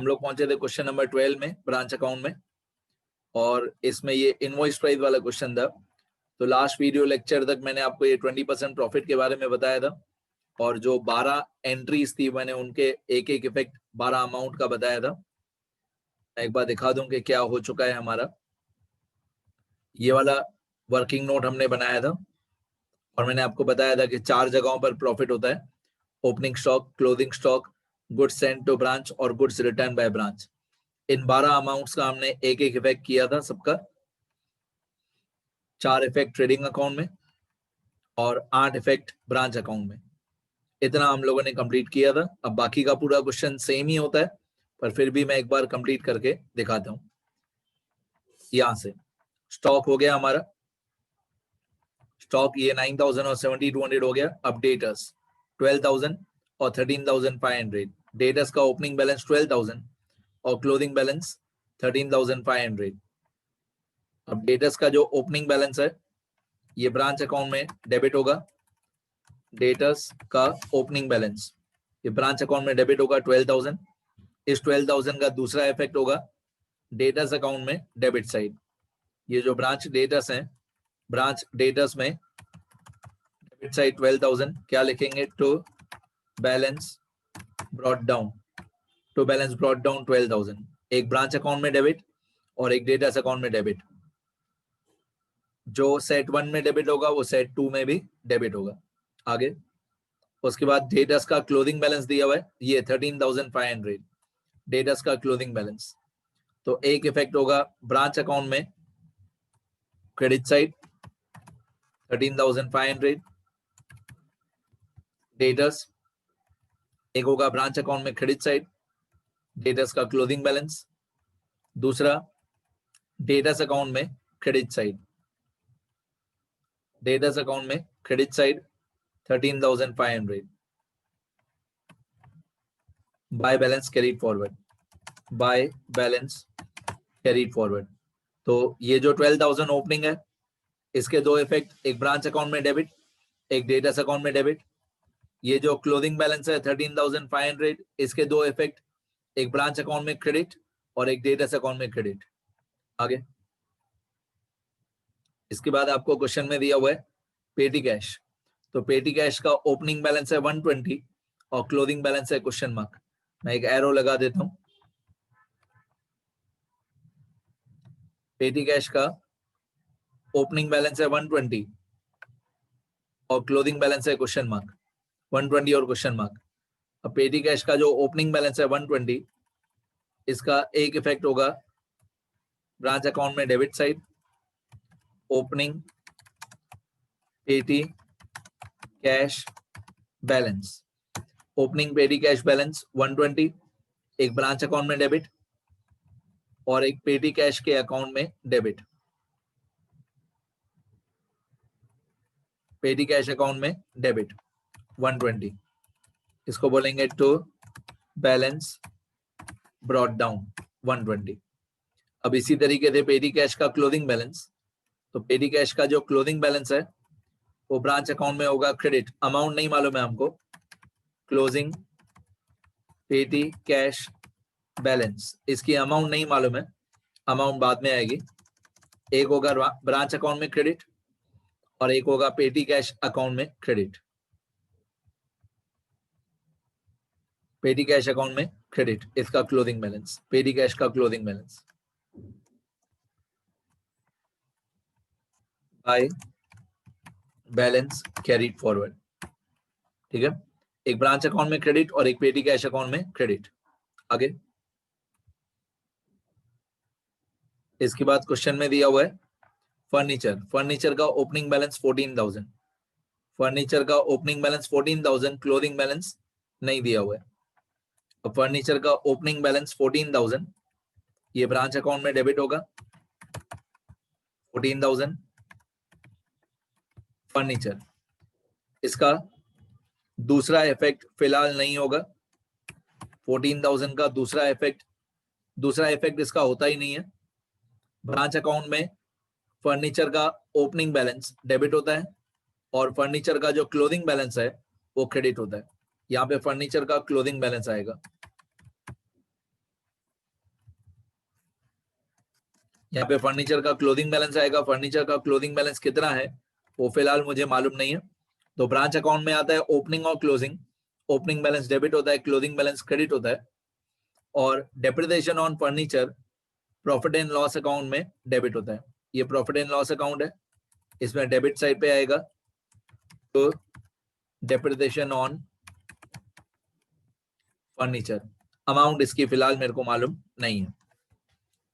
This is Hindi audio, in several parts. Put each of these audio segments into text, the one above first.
हम लोग पहुंचे थे क्वेश्चन नंबर 12 में, ब्रांच अकाउंट में, और इसमें ये इनवॉइस प्राइस वाला क्वेश्चन था। तो लास्ट वीडियो लेक्चर तक मैंने आपको ये 20% प्रॉफिट के बारे में बताया था, और जो 12 एंट्रीज थी मैंने उनके एक एक इफेक्ट 12 अमाउंट का बताया था। एक बार दिखा दूं कि क्या हो चुका है हमारा। ये वाला वर्किंग नोट हमने बनाया था, और मैंने आपको बताया था कि 4 जगहों पर प्रॉफिट होता है: opening stock, closing stock, goods sent to branch और गुड्स रिटर्न बाय ब्रांच। इन 12 अमाउंट्स का हमने एक एक इफेक्ट किया था सबका। 4 इफेक्ट ट्रेडिंग अकाउंट में और 8 इफेक्ट ब्रांच अकाउंट में। इतना हम लोगों ने कंप्लीट किया था। अब बाकी का पूरा क्वेश्चन सेम ही होता है, पर फिर भी मैं एक बार कंप्लीट करके दिखाता हूं। यहां से स्टॉक हो गया हमारा, स्टॉक ये 9000 और 7200 हो गया। अब डेटर्स 12000 और 13500। डेटर्स का ओपनिंग बैलेंस 12000 और क्लोजिंग बैलेंस 13500। अब डेटर्स का जो ओपनिंग बैलेंस है ये ब्रांच अकाउंट में डेबिट होगा। डेटर्स का ओपनिंग बैलेंस ये ब्रांच अकाउंट में डेबिट होगा 12000। इस 12000 का दूसरा इफेक्ट होगा डेटर्स अकाउंट में डेबिट साइड। ये जो ब्रांच डेटर्स हैं, ब्रांच डेटर्स में डेबिट साइड 12000 क्या लिखेंगे? To balance brought down. To balance brought down 12000। एक ब्रांच अकाउंट में डेबिट और एक डेटर्स अकाउंट में डेबिट। जो सेट 1 में डेबिट होगा वो सेट 2 में भी डेबिट होगा। आगे उसके बाद डेटर्स का क्लोजिंग बैलेंस दिया हुआ है, ये 13500 डेटर्स का क्लोजिंग बैलेंस। तो एक इफेक्ट होगा ब्रांच अकाउंट में क्रेडिट साइड 13500 डेटर्स। एक होगा ब्रांच अकाउंट में क्रेडिट साइड डेटर्स का क्लोजिंग बैलेंस। दूसरा डेटर्स अकाउंट में क्रेडिट साइड, डेटर्स अकाउंट में credit side 13500 by balance carried forward, by balance carried forward. तो ये जो 12000 ओपनिंग है इसके दो इफेक्ट, एक ब्रांच अकाउंट में डेबिट, एक डेटर्स अकाउंट में डेबिट। ये जो क्लोजिंग बैलेंस है 13500, इसके दो इफेक्ट, एक ब्रांच अकाउंट में क्रेडिट और एक डेटर्स अकाउंट में क्रेडिट। आगे इसके बाद आपको क्वेश्चन में दिया हुआ है पेटी कैश। तो पेटी कैश का ओपनिंग बैलेंस है 120 और क्लोजिंग बैलेंस है क्वेश्चन मार्क। मैं एक एरो लगा देता हूं। पेटी कैश का ओपनिंग बैलेंस है 120 और क्लोजिंग बैलेंस है क्वेश्चन मार्क। 120 और क्वेश्चन मार्क। अब पेटी कैश का जो ओपनिंग बैलेंस है 120, इसका एक इफेक्ट होगा ब्रांच अकाउंट में डेबिट साइड, ओपनिंग पेटी कैश बैलेंस। ओपनिंग पेटी कैश बैलेंस 120, एक ब्रांच अकाउंट में डेबिट और एक पेटी कैश के अकाउंट में डेबिट। पेटी कैश अकाउंट में डेबिट 120, इसको बोलेंगे टू बैलेंस ब्रॉट डाउन 120। अब इसी तरीके से पेटी कैश का क्लोजिंग बैलेंस, तो पेटी कैश का जो क्लोजिंग बैलेंस है वो ब्रांच अकाउंट में होगा क्रेडिट। अमाउंट नहीं मालूम है हमको, क्लोजिंग पेटी कैश बैलेंस, इसकी अमाउंट नहीं मालूम है, अमाउंट बाद में आएगी। एक होगा ब्रांच अकाउंट में क्रेडिट और एक होगा पेटी कैश अकाउंट में क्रेडिट। पेटी कैश अकाउंट में क्रेडिट, इसका क्लोजिंग बैलेंस, पेटी कैश का closing balance by balance carried forward. ठीक है, एक ब्रांच अकाउंट में क्रेडिट और एक पेटी कैश अकाउंट में क्रेडिट। आगे इसके बाद क्वेश्चन में दिया हुआ है फर्नीचर। फर्नीचर का ओपनिंग बैलेंस 14000। फर्नीचर का ओपनिंग बैलेंस 14000, क्लोजिंग बैलेंस नहीं दिया हुआ है। अब फर्नीचर का ओपनिंग बैलेंस 14000, ये ब्रांच अकाउंट में डेबिट होगा 14000 फर्नीचर। इसका दूसरा इफेक्ट फिलहाल नहीं होगा। 14000 का दूसरा इफेक्ट इसका होता ही नहीं है। ब्रांच अकाउंट में फर्नीचर का ओपनिंग बैलेंस डेबिट होता है और फर्नीचर का जो क्लोजिंग बैलेंस है वो क्रेडिट होता है। यहाँ पे फर्नीचर का क्लोजिंग बैलेंस आएगा। यहाँ पे फर्नीचर का क्लोजिंग बैलेंस आएगा। फर्नीचर का क्लोजिंग बैलेंस कितना है वो फिलहाल मुझे मालूम नहीं है। तो ब्रांच अकाउंट में आता है ओपनिंग और क्लोजिंग। ओपनिंग बैलेंस डेबिट होता है, क्लोजिंग बैलेंस क्रेडिट होता है। और depreciation on furniture profit and loss account में डेबिट होता है। ये प्रॉफिट एंड लॉस अकाउंट है, इसमें डेबिट साइड पे आएगा। तो डेप्रिसिएशन ऑन फर्नीचर अमाउंट इसकी फिलहाल मेरे को मालूम नहीं है।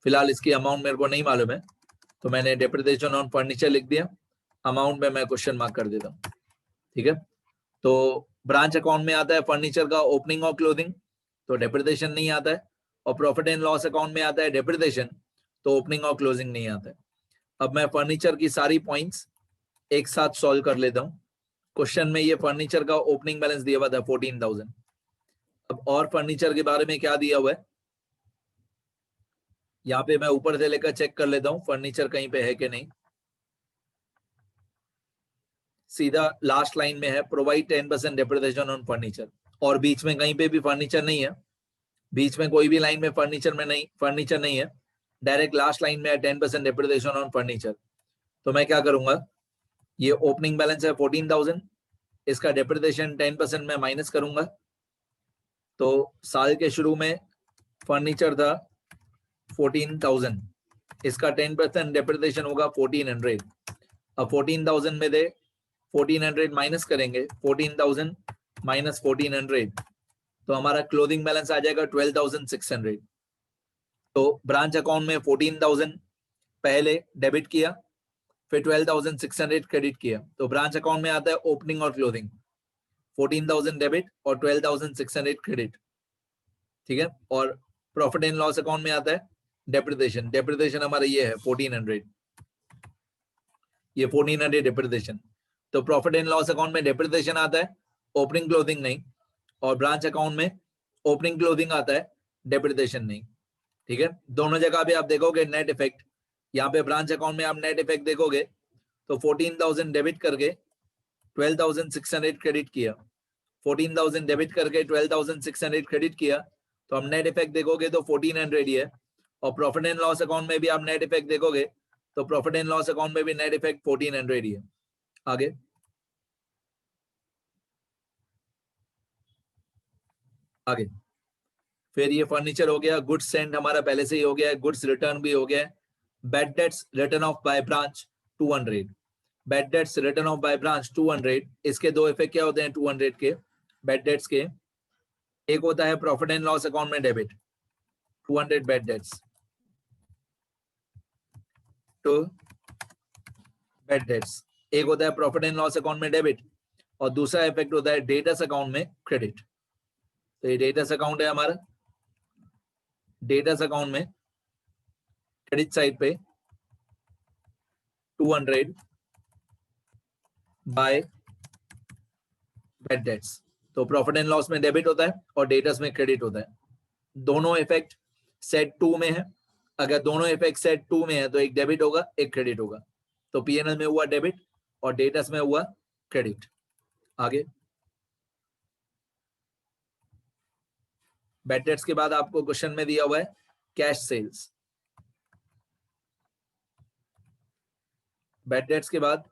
फिलहाल इसकी अमाउंट मेरे को नहीं मालूम है, तो मैंने डेप्रिसिएशन ऑन फर्नीचर लिख दिया। अमाउंट में मैं क्वेश्चन मार्क कर देता हूँ। ठीक है, तो ब्रांच अकाउंट में आता है फर्नीचर का ओपनिंग और क्लोजिंग, तो डेप्रिसिएशन नहीं आता है। और प्रॉफिट एंड लॉस अकाउंट में आता है डेप्रिसिएशन, तो ओपनिंग और क्लोजिंग नहीं आता है। अब मैं फर्नीचर की सारी पॉइंट्स एक साथ सॉल्व कर लेता हूँ। क्वेश्चन में ये फर्नीचर का ओपनिंग बैलेंस दिया हुआ था 14,000। अब और फर्नीचर के बारे में क्या दिया हुआ है, यहाँ पे मैं ऊपर से लेकर चेक कर लेता हूँ फर्नीचर कहीं पे है कि नहीं। सीधा लास्ट लाइन में है प्रोवाइड 10% डेप्रिसिएशन ऑन फर्नीचर, और बीच में कहीं पे भी फर्नीचर नहीं है। बीच में कोई भी लाइन में फर्नीचर नहीं है, डायरेक्ट लास्ट लाइन में है 10% डेप्रिसिएशन ऑन फर्नीचर। तो मैं क्या करूंगा, ये ओपनिंग बैलेंस है 14,000, इसका डेप्रिसिएशन 10% में माइनस करूंगा। तो साल के शुरू में फर्नीचर था 14,000, इसका 10% डेप्रिसिएशन होगा 1,400। अब 14,000 में दे 1,400 माइनस करेंगे, 14,000 माइनस 1,400, तो हमारा क्लोजिंग बैलेंस आ जाएगा 12,600। तो ब्रांच अकाउंट में 14,000 पहले डेबिट किया, फिर 12,600 क्रेडिट किया। तो ब्रांच अकाउंट में आता है ओपनिंग और क्लोजिंग, 14,000 डेबिट और 12,600 क्रेडिट। ठीक है, और प्रॉफिट एंड लॉस अकाउंट में आता है डेप्रिसिएशन। डेप्रिसिएशन हमारा ये है 1,400, ये 1,400 डेप्रिसिएशन। तो प्रॉफिट एंड लॉस अकाउंट में डेप्रिसिएशन आता है, ओपनिंग क्लोजिंग नहीं। और ब्रांच अकाउंट में ओपनिंग क्लोजिंग आता है, डेप्रिसिएशन नहीं। ठीक है, दोनों जगह पे आप देखोगे नेट इफेक्ट। यहाँ पे ब्रांच अकाउंट में आप नेट इफेक्ट देखोगे तो 14,000 डेबिट करके 12,600 क्रेडिट किया, 14,000 डेबिट करके 12,600 क्रेडिट किया, तो हम नेट इफेक्ट देखोगे तो 1,400 ही है। और प्रॉफिट एंड लॉस अकाउंट में भी आप नेट इफेक्ट देखोगे तो प्रॉफिट एंड लॉस अकाउंट में भी नेट इफेक्ट 1,400 ही है। आगे आगे फिर ये फर्नीचर हो गया, गुड्स सेंड हमारा पहले से ही हो गया है, गुड्स रिटर्न भी हो गया है। Bad debts return of by branch 200, bad dates return of by branch 200। इसके दो इफेक्ट क्या होते हैं 200 के बैड डेट्स के, एक होता है प्रॉफिट एंड लॉस अकाउंट में debit 200 bad debts to bad debts, एक होता है प्रॉफिट एंड लॉस अकाउंट में डेबिट, और दूसरा इफेक्ट होता है डेटर्स अकाउंट में क्रेडिट। तो ये डेटर्स अकाउंट है हमारा, डेटर्स अकाउंट में क्रेडिट साइड पे 200 बाय बैड डेट्स। तो प्रॉफिट एंड लॉस में डेबिट होता है और डेटर्स में क्रेडिट होता है। दोनों इफेक्ट सेट 2 में है। अगर दोनों इफेक्ट सेट 2 में है तो एक डेबिट होगा एक क्रेडिट होगा। तो पीएनएल में हुआ डेबिट और डेटर्स में हुआ क्रेडिट। आगे बैड डेट्स के बाद आपको क्वेश्चन में दिया हुआ है कैश सेल्स। बैड डेट्स के बाद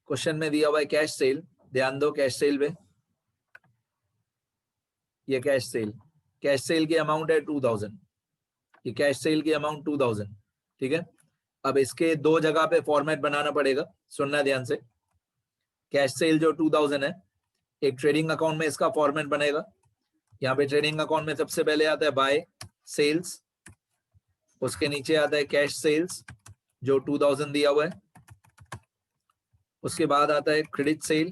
क्वेश्चन में दिया हुआ है कैश सेल। ध्यान दो कैश सेल में, ये कैश सेल की अमाउंट है 2,000, ये कैश सेल की अमाउंट 2,000। ठीक है, अब इसके दो जगह पे फॉर्मेट बनाना पड़ेगा, सुनना ध्यान से। कैश सेल जो 2,000 है, एक ट्रेडिंग अकाउंट में इसका फॉर्मेट बनेगा। यहाँ पे ट्रेडिंग अकाउंट में सबसे पहले आता है बाय सेल्स, उसके नीचे आता है कैश सेल्स जो 2,000 दिया हुआ है, उसके बाद आता है क्रेडिट सेल।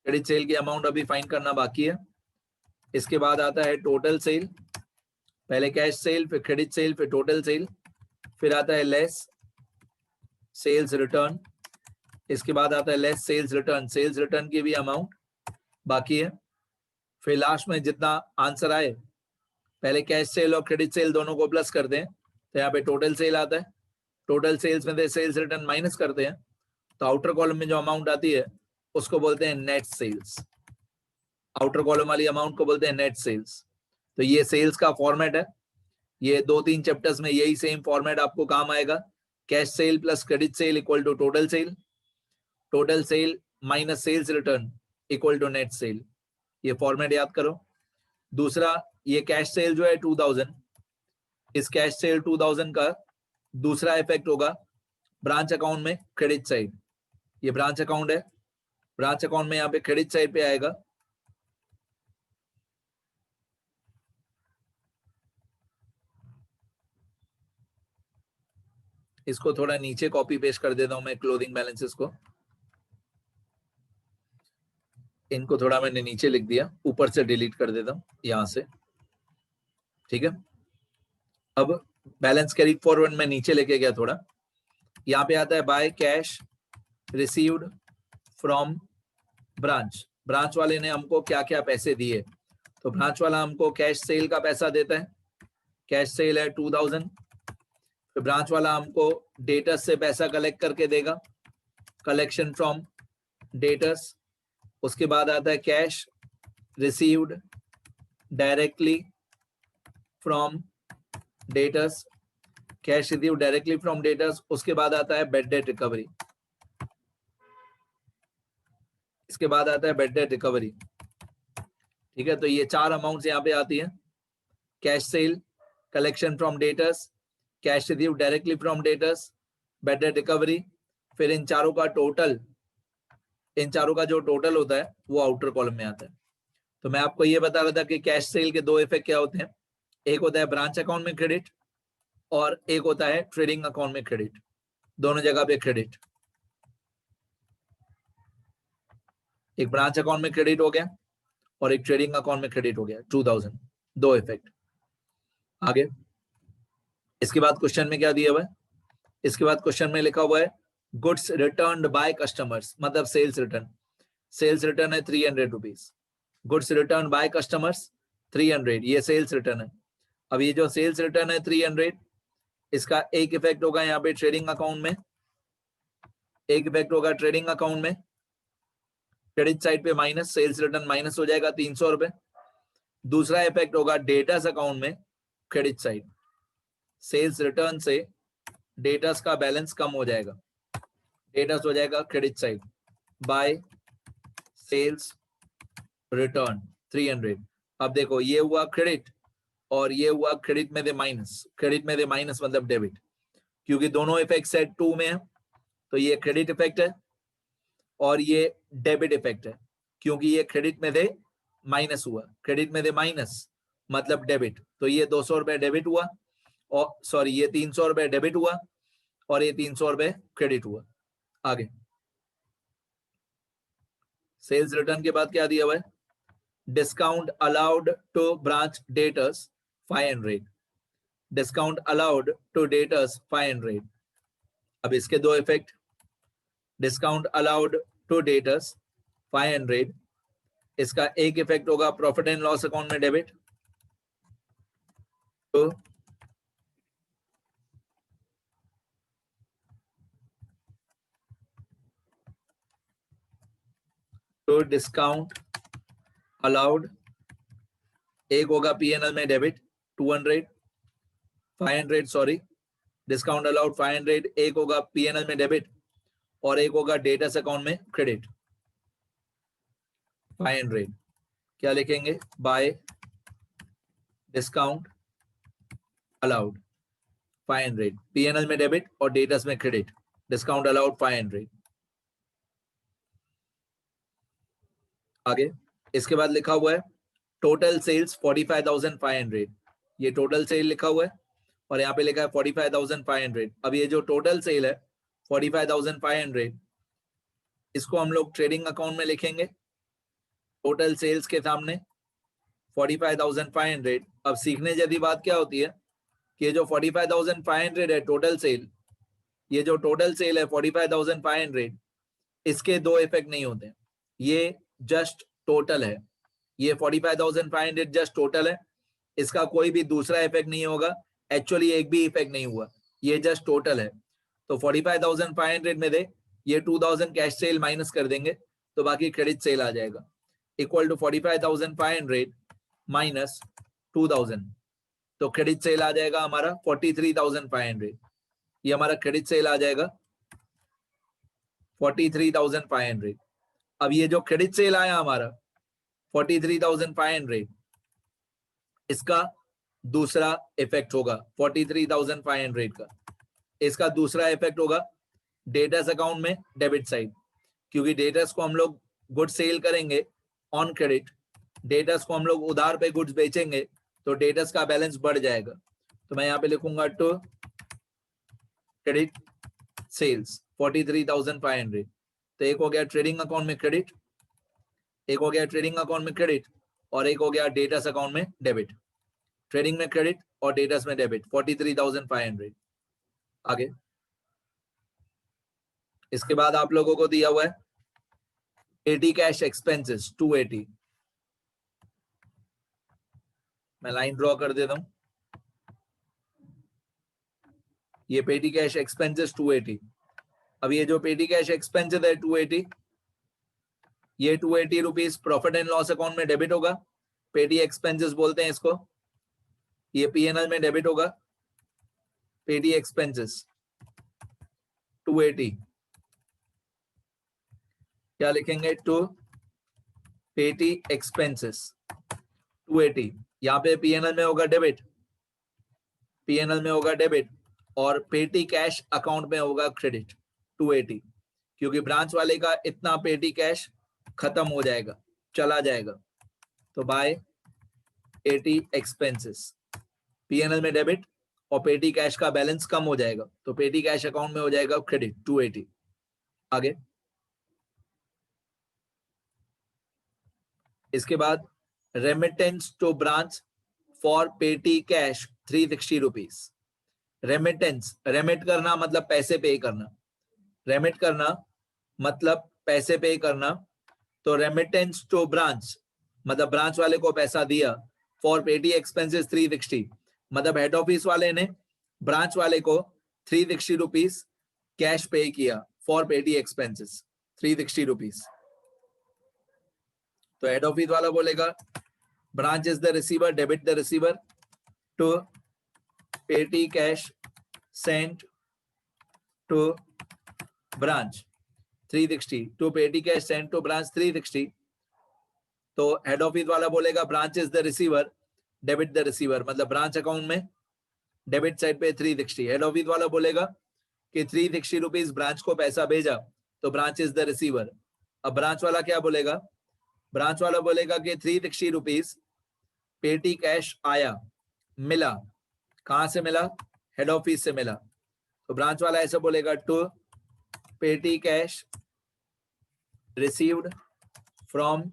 क्रेडिट सेल की अमाउंट अभी फाइंड करना बाकी है। इसके बाद आता है टोटल सेल, पहले कैश सेल फिर क्रेडिट सेल फिर टोटल सेल, फिर आता है लेस सेल्स रिटर्न, इसके बाद आता है लेस सेल्स रिटर्न की भी अमाउंट बाकी है। फिर लास्ट में जितना आंसर आए, पहले कैश सेल और क्रेडिट सेल दोनों को प्लस करते हैं तो यहाँ पे टोटल सेल आता है। टोटल सेल्स में से सेल्स रिटर्न माइनस करते हैं तो आउटर कॉलम में जो अमाउंट आती है उसको बोलते हैं नेट सेल्स। आउटर कॉलम वाली अमाउंट को बोलते हैं नेट सेल्स। तो ये सेल्स का फॉर्मेट है। ये 2-3 चैप्टर्स में यही सेम फॉर्मेट आपको काम आएगा। Cash sale plus credit sale equal to total sale, total sale minus sales return equal to net sale. ये फॉर्मेट याद करो। दूसरा, ये कैश सेल जो है 2000, इस कैश सेल 2000 का दूसरा इफेक्ट होगा ब्रांच अकाउंट में क्रेडिट साइड। ये ब्रांच अकाउंट है, ब्रांच अकाउंट में यहाँ पे क्रेडिट साइड पे आएगा। इसको थोड़ा नीचे कॉपी पेस्ट कर देता हूं मैं, क्लोजिंग बैलेंसेस को। इनको थोड़ा मैंने नीचे लिख दिया, ऊपर से डिलीट कर देता हूं यहां से, ठीक है। अब बैलेंस कैरी फॉरवर्ड में नीचे लेके गया थोड़ा। यहाँ पे आता है by cash received from branch. Branch वाले ने हमको क्या क्या पैसे दिए, तो ब्रांच वाला हमको कैश सेल का पैसा देता है, कैश सेल है 2000। फिर ब्रांच वाला हमको डेटर्स से पैसा कलेक्ट करके देगा, कलेक्शन फ्रॉम डेटर्स। उसके बाद आता है cash received directly from debtors, cash received directly from debtors. उसके बाद आता है बैड डेट रिकवरी, इसके बाद आता है बैड डेट रिकवरी, ठीक है। तो ये 4 अमाउंट्स यहाँ पे आती है, cash cell, collection from debtors, cash receive directly from debtors, bad debt recovery. फिर इन चारों का टोटल, इन चारों का जो टोटल होता है वो आउटर कॉलम में आता है। तो मैं आपको ये बता रहा था कि कैश सेल के 2 इफेक्ट क्या होते हैं, एक होता है ब्रांच अकाउंट में क्रेडिट और एक होता है ट्रेडिंग अकाउंट में क्रेडिट। दोनों जगह पे क्रेडिट, एक ब्रांच अकाउंट में क्रेडिट हो गया और एक ट्रेडिंग अकाउंट में क्रेडिट हो गया 2000, 2 इफेक्ट। आगे इसके बाद क्वेश्चन में क्या दिया हुआ है, इसके बाद क्वेश्चन में लिखा हुआ है गुड्स रिटर्न्ड बाय कस्टमर्स, मतलब सेल्स रिटर्न। सेल्स रिटर्न है 300 rupees, goods return by customers 300, ये सेल्स रिटर्न है। अब ये जो सेल्स रिटर्न है 300, इसका एक इफेक्ट होगा यहाँ पे ट्रेडिंग अकाउंट में, एक इफेक्ट होगा ट्रेडिंग अकाउंट में, क्रेडिट साइड पे माइनस, सेल्स रिटर्न माइनस हो जाएगा 300 रुपए। दूसरा इफेक्ट होगा डेटर्स अकाउंट में क्रेडिट साइड, सेल्स रिटर्न से डेटर्स का बैलेंस कम हो जाएगा, डेटर्स हो जाएगा credit side by sales return 300। अब देखो ये हुआ क्रेडिट और ये हुआ क्रेडिट में दे माइनस, क्रेडिट में दे माइनस मतलब डेबिट, क्योंकि दोनों इफेक्ट सेट 2 में है। तो ये क्रेडिट इफेक्ट है और ये डेबिट इफेक्ट है, क्योंकि ये क्रेडिट में दे माइनस हुआ, क्रेडिट में दे माइनस मतलब डेबिट। तो ये 200 रुपए डेबिट हुआ, और सॉरी ये 300 रुपए डेबिट हुआ और ये 300 रुपए क्रेडिट हुआ। आगे सेल्स रिटर्न के बाद क्या दिया हुआ है, discount allowed to branch debtors 500, discount allowed to debtors 500। अब इसके 2 effect, discount allowed to debtors 500, इसका एक इफेक्ट होगा प्रॉफिट एंड लॉस अकाउंट में डेबिट तो डिस्काउंट अलाउड, एक होगा पीएनएल में डेबिट 200 500 सॉरी, डिस्काउंट अलाउड 500, एक होगा पीएनएल में डेबिट और एक होगा डेटर्स अकाउंट में क्रेडिट 500। क्या लिखेंगे, बाय डिस्काउंट अलाउड 500, पीएनएल में डेबिट और डेटर्स में क्रेडिट, डिस्काउंट अलाउड 500। आगे इसके बाद लिखा हुआ है टोटल सेल्स 45,500, ये टोटल सेल लिखा हुआ है और यहाँ पे लिखा है 45,500। अब ये जो टोटल सेल है 45,500, इसको हम लोग ट्रेडिंग अकाउंट में लिखेंगे टोटल सेल्स के सामने 45,500। अब सीखने जैसी बात क्या होती है कि ये जो 45,500 है टोटल सेल, ये जो टोटल सेल है 45,500, इसके 2 इफेक्ट नहीं होते, ये जस्ट टोटल है, ये 45,500 जस्ट टोटल है, इसका कोई भी दूसरा इफेक्ट नहीं होगा, एक्चुअली एक भी इफेक्ट नहीं हुआ, ये जस्ट टोटल है। तो 45,500 में दे ये 2,000 कैश सेल माइनस कर देंगे तो बाकी क्रेडिट सेल आ जाएगा, इक्वल टू 45,500 माइनस 2,000, तो क्रेडिट सेल आ जाएगा हमारा 43,500। ये हमारा क्रेडिट सेल आ जाएगा 43,500। अब ये जो क्रेडिट सेल आया हमारा 43,500, इसका दूसरा इफेक्ट होगा 43,500 का। इसका दूसरा इफेक्ट होगा डेटर्स अकाउंट में डेबिट साइड, क्योंकि डेटर्स को हम लोग गुड्स सेल करेंगे ऑन क्रेडिट, डेटर्स को हम लोग उधार पे गुड्स बेचेंगे, तो डेटर्स का बैलेंस बढ़ जाएगा। तो मैं यहाँ पे लिखूंगा टू क्रेडिट सेल्स 43,500। तो एक हो गया ट्रेडिंग अकाउंट में क्रेडिट, एक हो गया ट्रेडिंग अकाउंट में क्रेडिट, और एक हो गया डेटर्स अकाउंट में डेबिट। ट्रेडिंग में क्रेडिट और डेटर्स में डेबिट 43,500। आगे इसके बाद आप लोगों को दिया हुआ है पेटी कैश एक्सपेंसेस 280। मैं लाइन ड्रॉ कर देता हूं। ये पेटी कैश एक्सपेंसेस 280। अब ये जो पेटी कैश एक्सपेंसेस है 280, ये 280 rupees profit and loss account में डेबिट होगा। पेटी एक्सपेंसेस बोलते हैं इसको। ये पीएनएल में डेबिट होगा। पेटी एक्सपेंसेस 280 क्या लिखेंगे? टू पेटी एक्सपेंसेस 280। यहाँ पे पीएनएल में होगा डेबिट, पीएनएल में होगा डेबिट, और पेटी कैश अकाउंट में होगा क्रेडिट 280, क्योंकि ब्रांच वाले का इतना पेटी कैश खत्म हो जाएगा, चला जाएगा। तो बाय 80 एक्सपेंसेस, पीएनएल में डेबिट और पेटी कैश का बैलेंस कम हो जाएगा, तो पेटी कैश अकाउंट में हो जाएगा क्रेडिट 280। आगे इसके बाद remittance to branch for petty cash 360 rupees. Remittance, remit करना मतलब पैसे पे करना, रेमिट करना मतलब पैसे पे करना। तो रेमिटेंस टू ब्रांच मतलब ब्रांच वाले को पैसा दिया, फॉर पेटी एक्सपेंसेस 360 मतलब हेड ऑफिस वाले ने ब्रांच वाले को 360 रुपीज कैश पे किया फॉर पेटी एक्सपेंसेस 360 रुपीज। तो हेड ऑफिस वाला बोलेगा branch is the receiver, debit the receiver to petty cash sent to branch 360 to petty cash sent to branch 360। तो हेड ऑफिस वाला बोलेगा branch is the receiver, debit the receiver मतलब ब्रांच अकाउंट में डेबिट साइड पे 360। हेड ऑफिस वाला बोलेगा कि 360 रुपीज ब्रांच को पैसा भेजा, तो ब्रांच इज द रिसीवर। अब ब्रांच वाला क्या बोलेगा? ब्रांच वाला बोलेगा कि 360 रुपीज पेटी कैश आया, मिला, कहां से मिला? हेड ऑफिस से मिला। तो ब्रांच वाला ऐसा बोलेगा to petty cash received from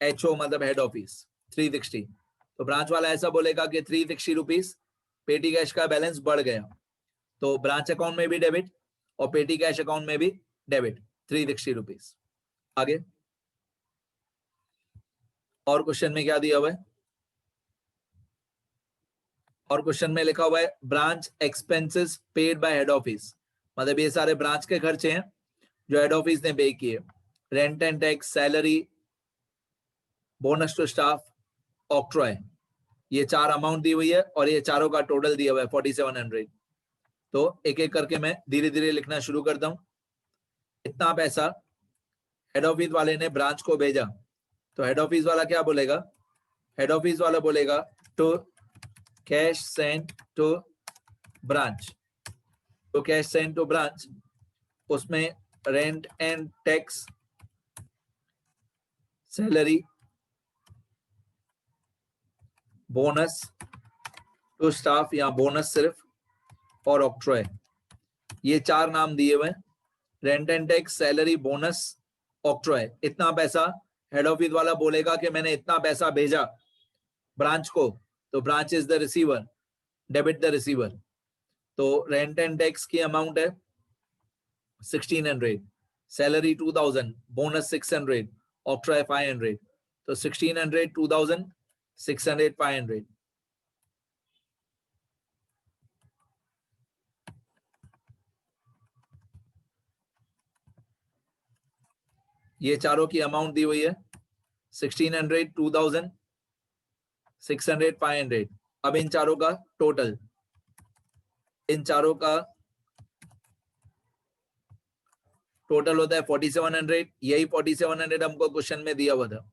HO मतलब हेड ऑफिस 360। तो ब्रांच वाला ऐसा बोलेगा कि 360 रुपीज पेटी कैश का बैलेंस बढ़ गया, तो ब्रांच अकाउंट में भी डेबिट और पेटी कैश अकाउंट में भी डेबिट 360 रुपीज। आगे और क्वेश्चन में क्या दिया हुआ है? और क्वेश्चन में लिखा हुआ है branch expenses paid by head office, मतलब ये सारे ब्रांच के खर्चे हैं जो हेड ऑफिस ने पे किए। Rent and tax, salary, bonus to staff, octroi, ये चार अमाउंट दी हुई है और ये चारों का टोटल दिया हुआ है 4700। तो एक एक करके मैं धीरे धीरे लिखना शुरू करता हूं। इतना पैसा हेड ऑफिस वाले ने ब्रांच को भेजा, तो हेड ऑफिस वाला क्या बोलेगा? हेड ऑफिस वाला बोलेगा to cash sent to branch. तो कैश सेंट टू ब्रांच, उसमें rent and tax, salary, bonus to staff या बोनस सिर्फ, और ऑक्ट्रॉय, ये चार नाम दिए हुए। Rent and tax, salary, bonus, octroi. इतना पैसा हेड ऑफिस वाला बोलेगा कि मैंने इतना पैसा भेजा ब्रांच को, तो branch is the receiver, debit the receiver. तो रेंट एंड टैक्स की अमाउंट है 1600, सैलरी 2000, बोनस 600, ऑक्ट्रॉय 500। तो 1600, 2000, 600, 500। ये चारों की अमाउंट दी हुई है 1600, 2000, 600, 500। अब इन चारों का टोटल, इन चारों का टोटल होता है 4700। यही 4700 हमको क्वेश्चन में दिया हुआ था,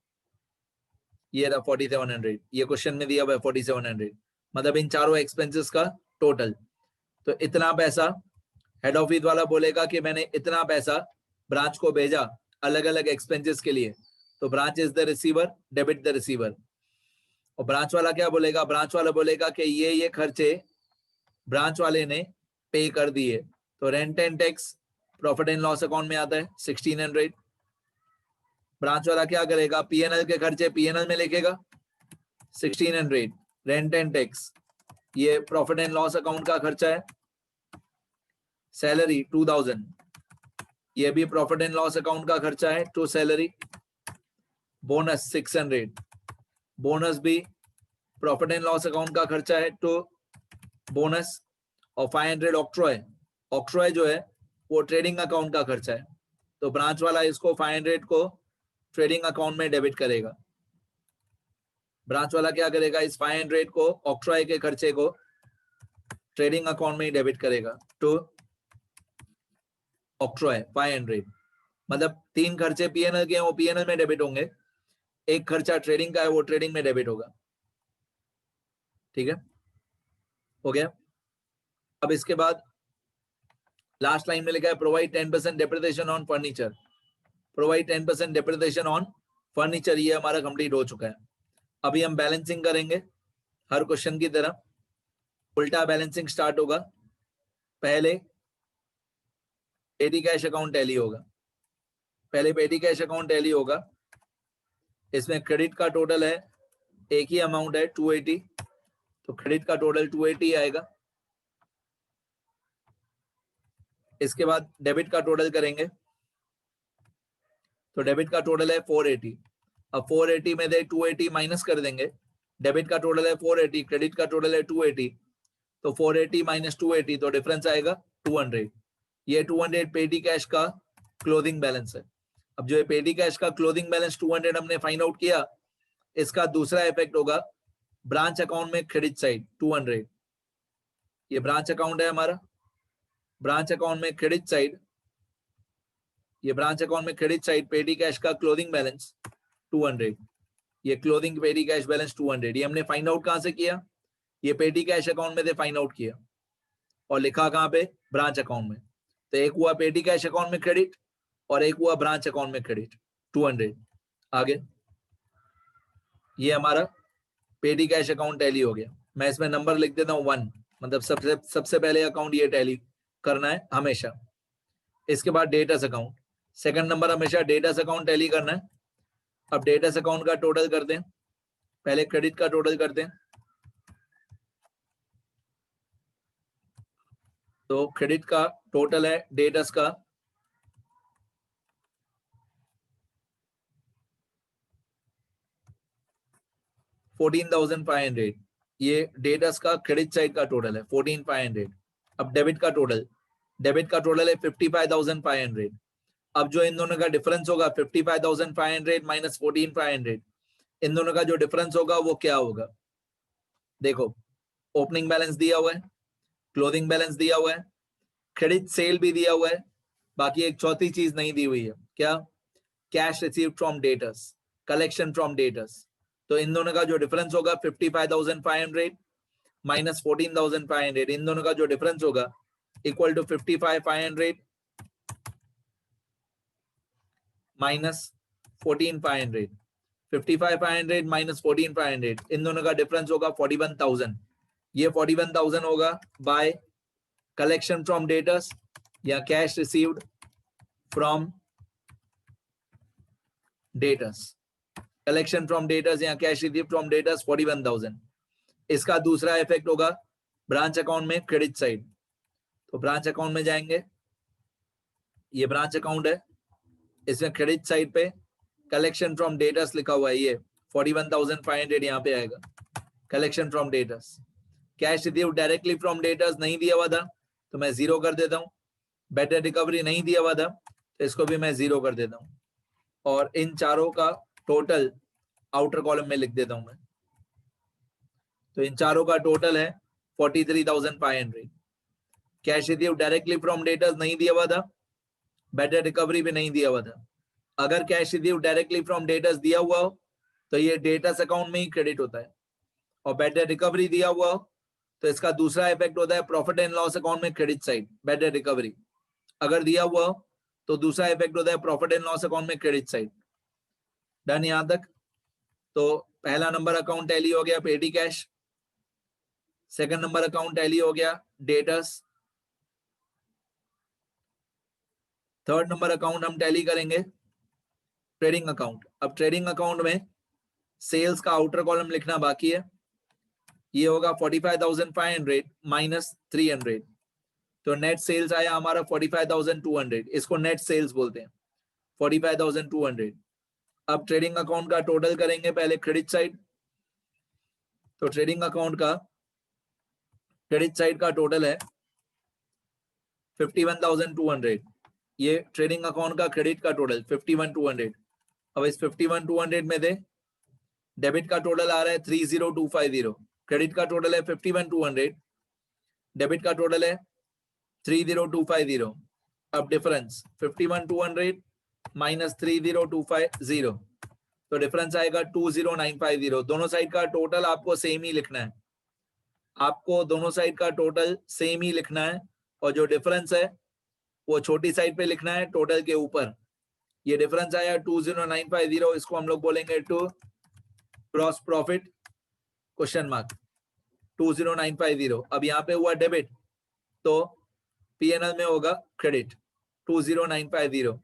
ये रहा 4700, ये क्वेश्चन में दिया हुआ है 4700, मतलब इन चारों एक्सपेंसेस का टोटल। तो इतना पैसा हेड ऑफिस वाला बोलेगा कि मैंने इतना पैसा ब्रांच को भेजा अलग अलग एक्सपेंसेस के लिए, तो branch is the receiver, debit the receiver. और ब्रांच वाला क्या बोलेगा, ब्रांच वाला बोलेगा कि ये खर्चे ब्रांच वाले ने पे कर दिए, तो rent and tax profit and loss account में आता है 1600। ब्रांच वाला क्या करेगा, पीएनएल के खर्चे पीएनएल में लिखेगा 1600, रेंट एंड टैक्स ये प्रॉफिट एंड लॉस अकाउंट का खर्चा है। सैलरी 2000, ये भी प्रॉफिट एंड लॉस अकाउंट का खर्चा है टू सैलरी। बोनस 600, बोनस भी प्रॉफिट एंड लॉस अकाउंट का खर्चा है टू बोनस। और 500 ऑक्ट्रॉय, ऑक्ट्रॉय जो है वो ट्रेडिंग अकाउंट का खर्चा है, तो ब्रांच वाला इसको 500 को ट्रेडिंग अकाउंट में डेबिट करेगा। ब्रांच वाला क्या करेगा, इस 500 को ऑक्ट्रॉय के खर्चे को ट्रेडिंग अकाउंट में ही डेबिट करेगा टू ऑक्ट्रॉय 500। मतलब 3 खर्चे पीएनएल के हैं, वो पीएनएल में डेबिट होंगे, एक खर्चा ट्रेडिंग का है वो ट्रेडिंग में डेबिट होगा। ठीक है, हो गया। अब इसके बाद लास्ट लाइन में लिखा है provide 10% depreciation on furniture, provide 10% depreciation on furniture, ये हमारा कंप्लीट हो चुका है। अभी हम बैलेंसिंग करेंगे हर क्वेश्चन की तरह, उल्टा बैलेंसिंग स्टार्ट होगा। पहले पेटी कैश अकाउंट टैली होगा, पहले पेटी कैश अकाउंट टैली होगा। इसमें क्रेडिट का टोटल है, एक ही अमाउंट है 280, तो क्रेडिट का टोटल 280 आएगा। इसके बाद डेबिट का टोटल करेंगे, तो डेबिट का टोटल है 480। अब 480 में से 280 माइनस कर देंगे, डेबिट का टोटल है 480, क्रेडिट का टोटल है 280, तो 480 माइनस 280 तो डिफरेंस आएगा 200। ये 200 पेटी कैश का क्लोजिंग बैलेंस है। अब जो पेटी कैश का क्लोजिंग बैलेंस 200 हमने फाइंड आउट किया, इसका दूसरा इफेक्ट होगा ब्रांच अकाउंट में क्रेडिट साइड 200। ये ब्रांच अकाउंट है हमारा, ब्रांच अकाउंट में क्रेडिट साइड, ये ब्रांच अकाउंट में क्रेडिट साइड पेटी कैश का क्लोजिंग बैलेंस 200, ये क्लोजिंग पेटी कैश बैलेंस 200। ये हमने फाइंड आउट कहां से किया, ये पेटी कैश अकाउंट में से फाइंड आउट किया और लिखा कहां पे, ब्रांच अकाउंट में। तो एक हुआ पेटी कैश अकाउंट में क्रेडिट और एक हुआ ब्रांच अकाउंट में क्रेडिट 200। आगे ये हमारा पेटी कैश अकाउंट टैली हो गया। मैं इसमें नंबर लिख देता हूं 1, मतलब सबसे पहले अकाउंट ये टैली करना है हमेशा। इसके बाद डेटर्स अकाउंट, सेकंड नंबर हमेशा डेटर्स अकाउंट टैली करना है। अब डेटर्स अकाउंट का टोटल करते हैं, पहले क्रेडिट का टोटल करते हैं। तो क्रेडिट का टोटल है डेटर्स का 14,500, ये डेटर्स का क्रेडिट साइड का टोटल है 14,500। अब डेबिट का टोटल, डेबिट का टोटल है 55,500। अब जो इन दोनों का डिफरेंस होगा 55,500 माइनस 14,500, इन दोनों का जो डिफरेंस होगा वो क्या होगा, देखो ओपनिंग बैलेंस दिया हुआ है, क्लोजिंग बैलेंस दिया हुआ है, क्रेडिट सेल भी दिया हुआ है, बाकी एक चौथी चीज नहीं दी हुई है, क्या, cash received from debtors, collection from debtors. तो इन दोनों का जो डिफरेंस होगा 55,500 माइनस 14,500, इन दोनों का जो डिफरेंस होगा इक्वल टू 55,500 माइनस 14,500। 55,500 माइनस 14,500, इन दोनों का डिफरेंस होगा 41,000। ये 41,000 होगा बाय कलेक्शन फ्रॉम डेटर्स या cash received from debtors, collection from debtors या कैश रिसीव्ड फ्रॉम डेटर्स 41,000। इसका दूसरा इफेक्ट होगा ब्रांच अकाउंट में क्रेडिट साइड, तो ब्रांच अकाउंट में जाएंगे, ये ब्रांच अकाउंट है, इसमें क्रेडिट साइड पे कलेक्शन फ्रॉम डेटर्स लिखा हुआ है, ये 41,500 यहाँ पे आएगा collection from debtors. Cash received directly from debtors नहीं दिया हुआ था तो मैं 0 कर देता हूँ, बेटर रिकवरी नहीं दिया हुआ था तो इसको भी मैं 0 कर देता हूँ, और इन चारों का टोटल आउटर कॉलम में लिख देता हूं मैं। तो इन चारों का टोटल है 43,500। Cash receive directly from debtors नहीं दिया हुआ था, बेटर रिकवरी भी नहीं दिया हुआ था। अगर cash receive directly from debtors दिया हुआ हो तो ये डेटर्स अकाउंट में ही क्रेडिट होता है, और बेटर रिकवरी दिया हुआ हो तो इसका दूसरा इफेक्ट होता है प्रॉफिट एंड लॉस अकाउंट में क्रेडिट साइड, बेटर रिकवरी। अगर दिया हुआ हो तो दूसरा इफेक्ट होता है प्रॉफिट एंड लॉस अकाउंट में क्रेडिट साइड। डन यहां तक? तो पहला नंबर अकाउंट टैली हो गया पेटी cash, second number account tally हो गया डेटर्स, थर्ड नंबर अकाउंट हम टैली करेंगे ट्रेडिंग अकाउंट। अब ट्रेडिंग अकाउंट में सेल्स का आउटर कॉलम लिखना बाकी है, ये होगा 45,500 माइनस 300, तो नेट सेल्स आया हमारा 45,200, इसको नेट सेल्स बोलते हैं 45,200। अब ट्रेडिंग अकाउंट का टोटल करेंगे पहले क्रेडिट साइड, तो ट्रेडिंग अकाउंट का क्रेडिट साइड का टोटल है 51,200, ये ट्रेडिंग अकाउंट का क्रेडिट का टोटल 51,200। अब इस 51,200 में से डेबिट का टोटल आ रहा है 30,250, क्रेडिट का टोटल है 51,200, डेबिट का टोटल है 30,250। अब डिफरेंस 51,200 माइनस 30,250, तो डिफरेंस आएगा 20,950। दोनों साइड का टोटल आपको सेम ही लिखना है, आपको दोनों साइड का टोटल सेम ही लिखना है, और जो डिफरेंस है वो छोटी साइड पे लिखना है टोटल के ऊपर। ये डिफरेंस आया 20,950, इसको हम लोग बोलेंगे to gross profit question mark 20,950। अब यहाँ पे हुआ डेबिट तो पीएनएल में होगा क्रेडिट 20,950।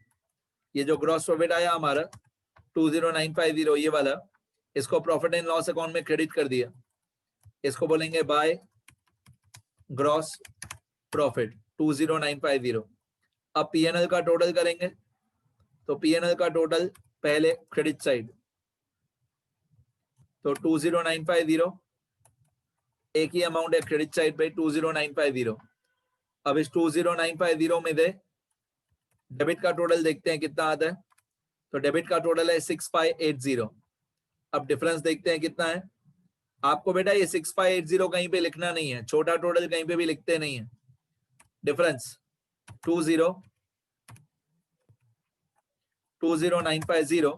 ये जो ग्रॉस प्रॉफिट आया हमारा 20,950 ये वाला, इसको प्रॉफिट एंड लॉस अकाउंट में क्रेडिट कर दिया, इसको बोलेंगे बाय ग्रॉस प्रॉफिट 20,950। अब पीएनएल का टोटल करेंगे, तो पीएनएल का टोटल पहले क्रेडिट साइड, तो 20,950 एक ही अमाउंट है क्रेडिट साइड पे 20,950। अब इस 20,950 में से डेबिट का टोटल देखते हैं कितना आता है, तो डेबिट का टोटल है 6,580। अब डिफरेंस देखते हैं कितना है। आपको बेटा ये 6,580 कहीं पे लिखना नहीं है, छोटा टोटल कहीं पे भी लिखते नहीं है। डिफरेंस 20,950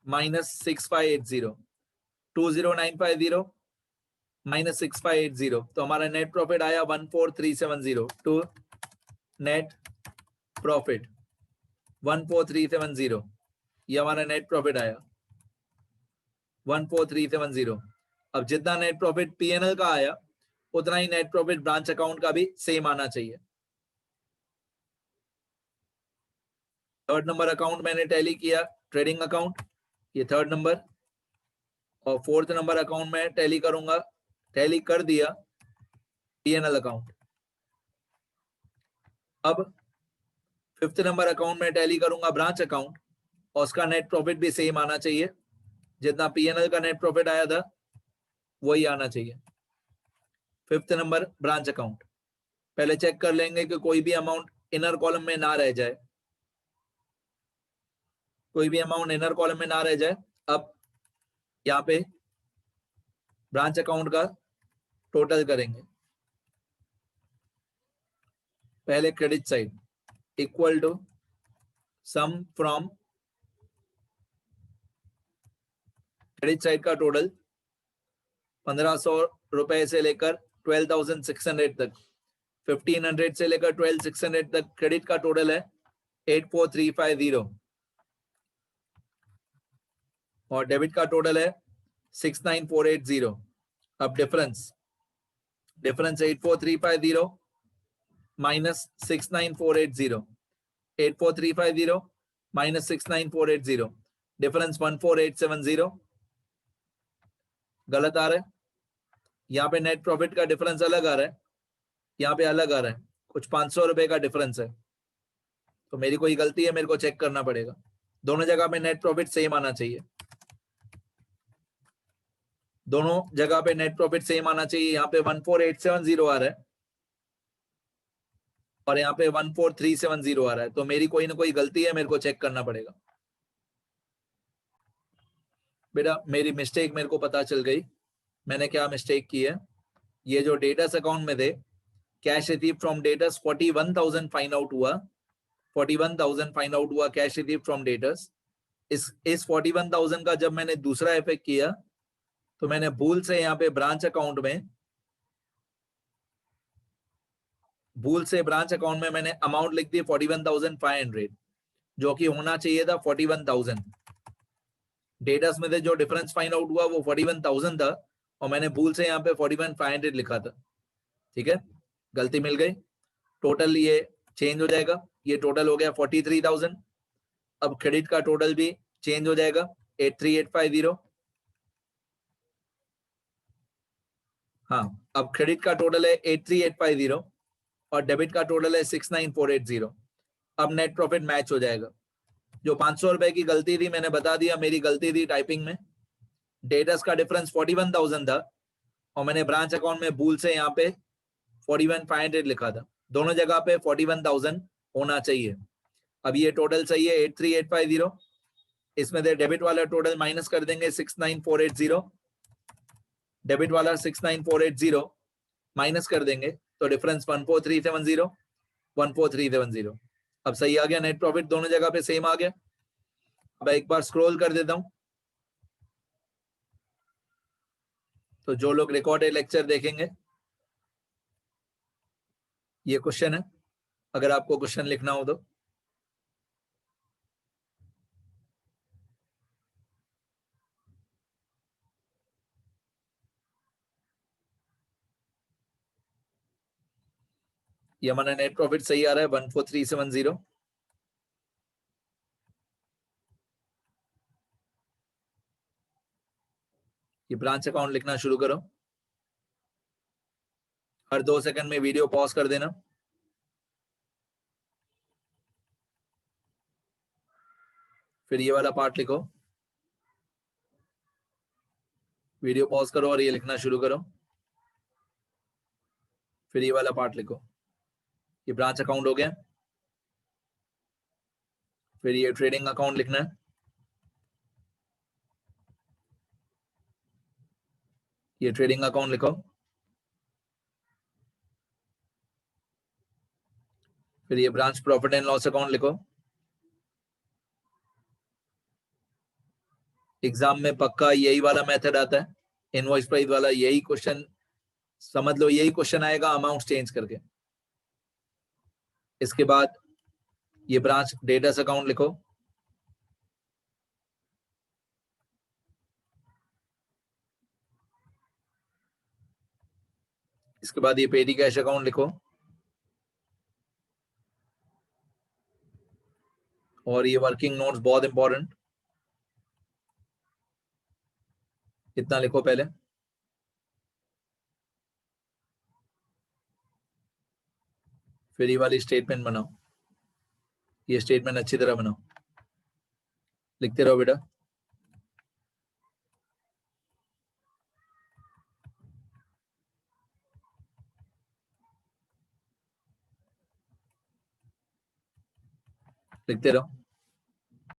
माइनस 6,580, 20,950 माइनस 6,580, तो हमारा नेट प्रॉफिट आया 14,370। टू नेट प्रॉफिट 14,370, ये हमारा नेट प्रॉफिट आया 14,370। अब जितना नेट प्रॉफिट पीएनएल का आया उतना ही नेट प्रॉफिट ब्रांच अकाउंट का भी सेम आना चाहिए। थर्ड नंबर अकाउंट मैंने टैली किया ट्रेडिंग अकाउंट, ये थर्ड नंबर, और फोर्थ नंबर अकाउंट में टैली करूंगा, टैली कर दिया पीएनएल अकाउंट। अब फिफ्थ नंबर अकाउंट में टैली करूंगा ब्रांच अकाउंट, और उसका नेट प्रॉफिट भी सेम आना चाहिए, जितना पीएनएल का नेट प्रॉफिट आया था वही आना चाहिए। फिफ्थ नंबर ब्रांच अकाउंट, पहले चेक कर लेंगे कि कोई भी अमाउंट इनर कॉलम में ना रह जाए, कोई भी अमाउंट इनर कॉलम में ना रह जाए। अब यहाँ पे ब्रांच अकाउंट का टोटल करेंगे, पहले credit side equal to sum from credit side का टोटल 1,500 रुपए से लेकर 12,600 तक, 1,500 से लेकर 12,600 तक क्रेडिट का टोटल है 84,350, और डेबिट का टोटल है 69,480। अब डिफरेंस 84,350 माइनस 69,480, 84,350 माइनस 69,480, डिफरेंस 14,870। गलत आ रहा है, यहाँ पे नेट प्रॉफिट का डिफरेंस अलग आ रहा है, यहाँ पे अलग आ रहा है, कुछ 500 रुपए का डिफरेंस है, तो मेरी कोई गलती है, मेरे को चेक करना पड़ेगा। दोनों जगह पे नेट प्रॉफिट सेम आना चाहिए, दोनों जगह पे नेट प्रॉफिट सेम आना चाहिए। यहाँ पे 14,870 आ रहा है और यहाँ पे 14,370 आ रहा है, तो मेरी कोई ना कोई गलती है, मेरे को चेक करना पड़ेगा। बेटा मेरी मिस्टेक मेरे को पता चल गई, मैंने क्या मिस्टेक की है। ये जो डेटस अकाउंट में थे, cash receive from debtors 41,000 find out हुआ, 41,000 फाइंड आउट हुआ कैश रिसीव फ्रॉम डेटस। इस 41,000 का जब मैंने दूसरा इफेक्ट किया तो मैंने भूल से यहाँ पे ब्रांच अकाउंट में मैंने अमाउंट लिख दी 41,500, जो कि होना चाहिए था 41,000। डेटस में से जो डिफरेंस फाइंड आउट हुआ वो 41,000 था और मैंने भूल से यहाँ पे 41,500 लिखा था। ठीक है, गलती मिल गई। टोटल ये चेंज हो जाएगा, ये टोटल हो गया 43,000। अब क्रेडिट का टोटल भी चेंज हो जाएगा 83,850। हाँ, अब क्रेडिट का टोटल है 83,850 और डेबिट का टोटल है 69,480। अब नेट प्रॉफिट मैच हो जाएगा। जो 500 रुपए की गलती थी मैंने बता दिया, मेरी गलती थी टाइपिंग में। डेटस का डिफरेंस 41,000 था और मैंने ब्रांच अकाउंट में भूल से यहाँ पे 41,500 लिखा था। दोनों जगह पे 41,000 होना चाहिए। अब ये टोटल सही है 83,850। इसमें से डेबिट वाला टोटल माइनस कर देंगे 69,480। डेबिट वाला 69,480 माइनस कर देंगे तो डिफरेंस 14,370, 14,370। अब सही आ गया, नेट प्रॉफिट दोनों जगह पे सेम आ गया। अब एक बार स्क्रॉल कर देता हूं, तो जो लोग रिकॉर्डेड लेक्चर देखेंगे, ये क्वेश्चन है, अगर आपको क्वेश्चन लिखना हो तो। ये हमारा नेट प्रॉफिट सही आ रहा है 14,370। ये ब्रांच अकाउंट लिखना शुरू करो। हर 2 सेकंड में वीडियो पॉज कर देना। फिर ये वाला पार्ट लिखो, वीडियो पॉज करो और ये लिखना शुरू करो। फिर ये वाला पार्ट लिखो। ये ब्रांच अकाउंट हो गया। फिर ये ट्रेडिंग अकाउंट लिखना है। ये ट्रेडिंग अकाउंट लिखो। फिर ये branch profit and loss account लिखो। एग्जाम में पक्का यही वाला मेथड आता है, इनवॉइस प्राइस वाला। यही क्वेश्चन समझ लो, यही क्वेश्चन आएगा अमाउंट चेंज करके। इसके बाद ये ब्रांच डेटस अकाउंट लिखो। इसके बाद ये पेटी कैश अकाउंट लिखो और ये वर्किंग नोट्स बहुत इंपॉर्टेंट, इतना लिखो पहले। फिर ये वाली स्टेटमेंट बनाओ, ये स्टेटमेंट अच्छी तरह बनाओ, लिखते रहो बेटा। लिखते रहो।